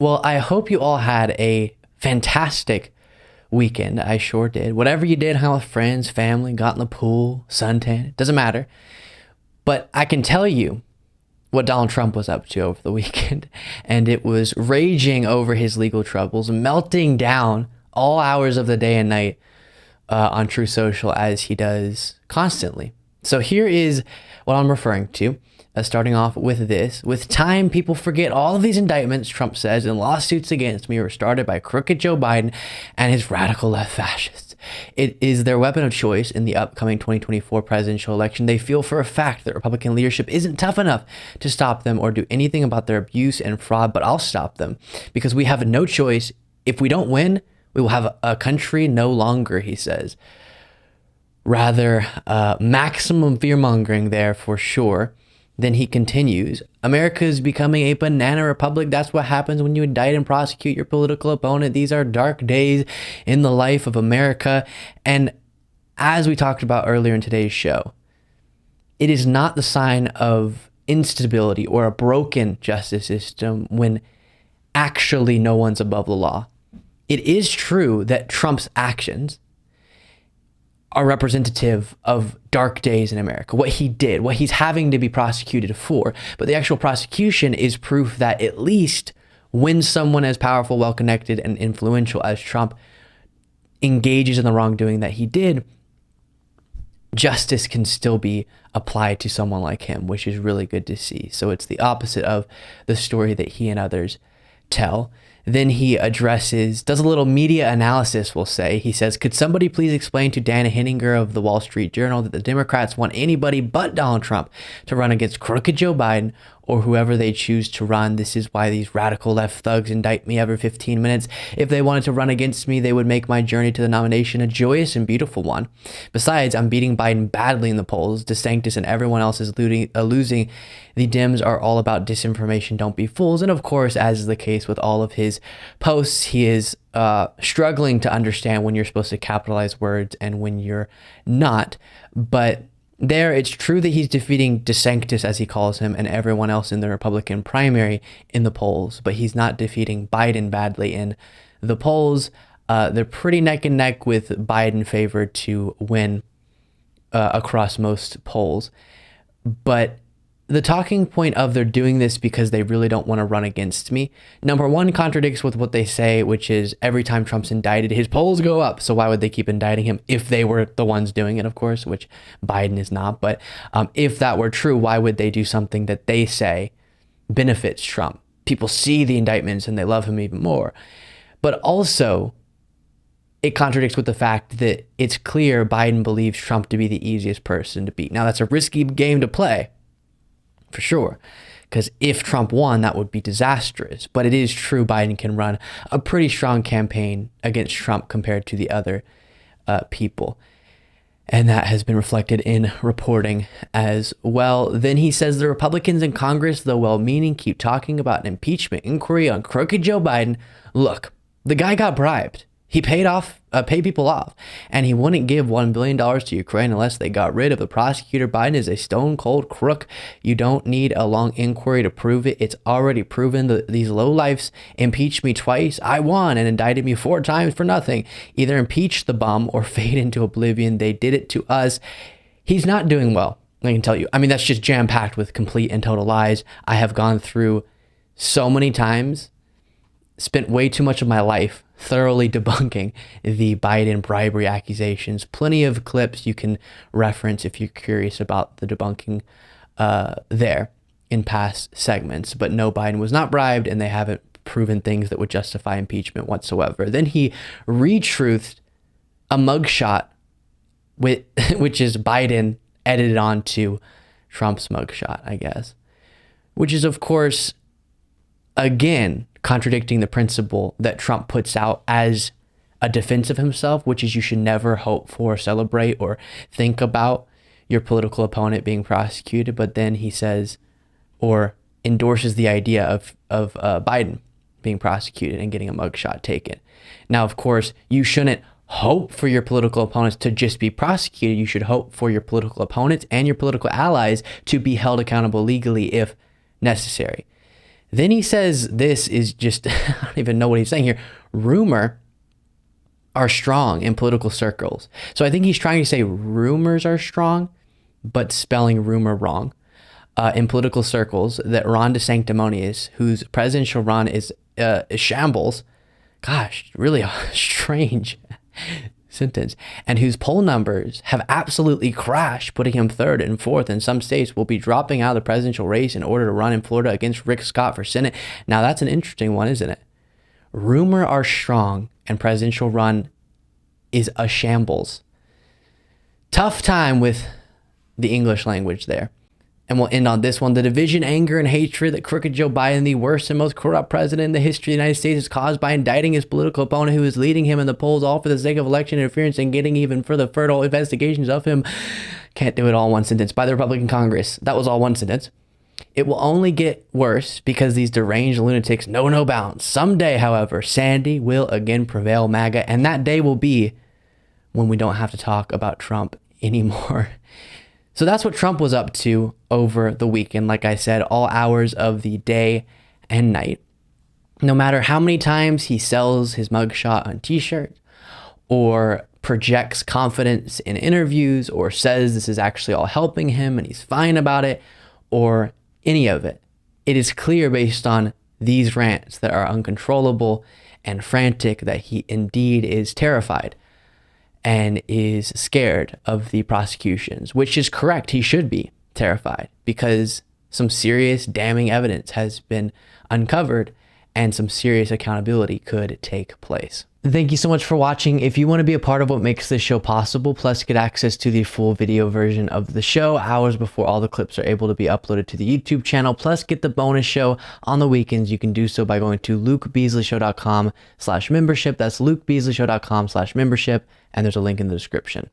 Well, I hope you all had a fantastic weekend. I sure did. Whatever you did, hung out with friends, family, got in the pool, suntan, it doesn't matter. But I can tell you what Donald Trump was up to over the weekend, and it was raging over his legal troubles, melting down all hours of the day and night on True Social as he does constantly. So here is what I'm referring to. Starting off with this. With time, people forget all of these indictments, Trump says, and lawsuits against me were started by crooked Joe Biden and his radical left fascists. It is their weapon of choice in the upcoming 2024 presidential election. They feel for a fact that Republican leadership isn't tough enough to stop them or do anything about their abuse and fraud, but I'll stop them because we have no choice. If we don't win, we will have a country no longer, he says. Rather, maximum fear-mongering there for sure. Then he continues, America is becoming a banana republic. That's what happens when you indict and prosecute your political opponent. These are dark days in the life of America. And as we talked about earlier in today's show, it is not the sign of instability or a broken justice system when actually no one's above the law. It is true that Trump's actions are representative of dark days in America, what he did, what he's having to be prosecuted for. But the actual prosecution is proof that at least when someone as powerful, well-connected, and influential as Trump engages in the wrongdoing that he did, justice can still be applied to someone like him, which is really good to see. So it's the opposite of the story that he and others tell. Then he does a little media analysis, we'll say. He says, could somebody please explain to Dana Henninger of the Wall Street Journal that the Democrats want anybody but Donald Trump to run against crooked Joe Biden or whoever they choose to run? This is why these radical left thugs indict me every 15 minutes. If they wanted to run against me, they would make my journey to the nomination a joyous and beautiful one. Besides, I'm beating Biden badly in the polls. DeSantis and everyone else is losing. The Dems are all about disinformation. Don't be fools. And of course, as is the case with all of his posts, he is struggling to understand when you're supposed to capitalize words and when you're not. But there, it's true that he's defeating DeSantis, as he calls him, and everyone else in the Republican primary in the polls, but he's not defeating Biden badly in the polls. They're pretty neck and neck with Biden favored to win across most polls. But the talking point of they're doing this because they really don't want to run against me, number one, contradicts with what they say, which is every time Trump's indicted, his polls go up. So why would they keep indicting him if they were the ones doing it, of course, which Biden is not. But if that were true, why would they do something that they say benefits Trump? People see the indictments and they love him even more. But also, it contradicts with the fact that it's clear Biden believes Trump to be the easiest person to beat. Now, that's a risky game to play, for sure, because if Trump won, that would be disastrous. But it is true Biden can run a pretty strong campaign against Trump compared to the other people. And that has been reflected in reporting as well. Then he says the Republicans in Congress, though well-meaning, keep talking about an impeachment inquiry on crooked Joe Biden. Look, the guy got bribed. He paid people off, and he wouldn't give $1 billion to Ukraine unless they got rid of the prosecutor. Biden is a stone-cold crook. You don't need a long inquiry to prove it. It's already proven that these lowlifes impeached me twice. I won and indicted me 4 times for nothing. Either impeach the bum or fade into oblivion. They did it to us. He's not doing well, I can tell you. I mean, that's just jam-packed with complete and total lies. I have gone through so many times, spent way too much of my life thoroughly debunking the Biden bribery accusations. Plenty of clips you can reference if you're curious about the debunking there in past segments. But no, Biden was not bribed, and they haven't proven things that would justify impeachment whatsoever. Then he retruthed a mugshot, which is Biden edited onto Trump's mugshot, I guess, which is, of course, again, contradicting the principle that Trump puts out as a defense of himself, which is you should never hope for, celebrate, or think about your political opponent being prosecuted. But then he says, or endorses the idea of Biden being prosecuted and getting a mugshot taken. Now, of course, you shouldn't hope for your political opponents to just be prosecuted. You should hope for your political opponents and your political allies to be held accountable legally if necessary. Then he says, this is just, I don't even know what he's saying here. Rumor are strong in political circles. So I think he's trying to say rumors are strong, but spelling rumor wrong. In political circles, that Ron DeSanctimonious, whose presidential run is shambles, gosh, really a strange sentence, and whose poll numbers have absolutely crashed, putting him third and fourth in some states, will be dropping out of the presidential race in order to run in Florida against Rick Scott for Senate. Now that's an interesting one, isn't it? Rumor are strong and presidential run is a shambles. Tough time with the English language there. And we'll end on this one. The division, anger, and hatred that crooked Joe Biden, the worst and most corrupt president in the history of the United States, is caused by indicting his political opponent who is leading him in the polls, all for the sake of election interference and getting even further fertile investigations of him. Can't do it all in one sentence. By the Republican Congress. That was all one sentence. It will only get worse because these deranged lunatics know no bounds. Someday, however, Sandy will again prevail, MAGA, and that day will be when we don't have to talk about Trump anymore. So that's what Trump was up to over the weekend. Like I said, all hours of the day and night. No matter how many times he sells his mugshot on t-shirts or projects confidence in interviews or says this is actually all helping him and he's fine about it or any of it, it is clear based on these rants that are uncontrollable and frantic that he indeed is terrified and is scared of the prosecutions, which is correct. He should be terrified because some serious damning evidence has been uncovered and some serious accountability could take place. Thank you so much for watching. If you want to be a part of what makes this show possible, plus get access to the full video version of the show hours before all the clips are able to be uploaded to the YouTube channel, plus get the bonus show on the weekends, you can do so by going to lukebeasleyshow.com/membership. That's lukebeasleyshow.com/membership. And there's a link in the description.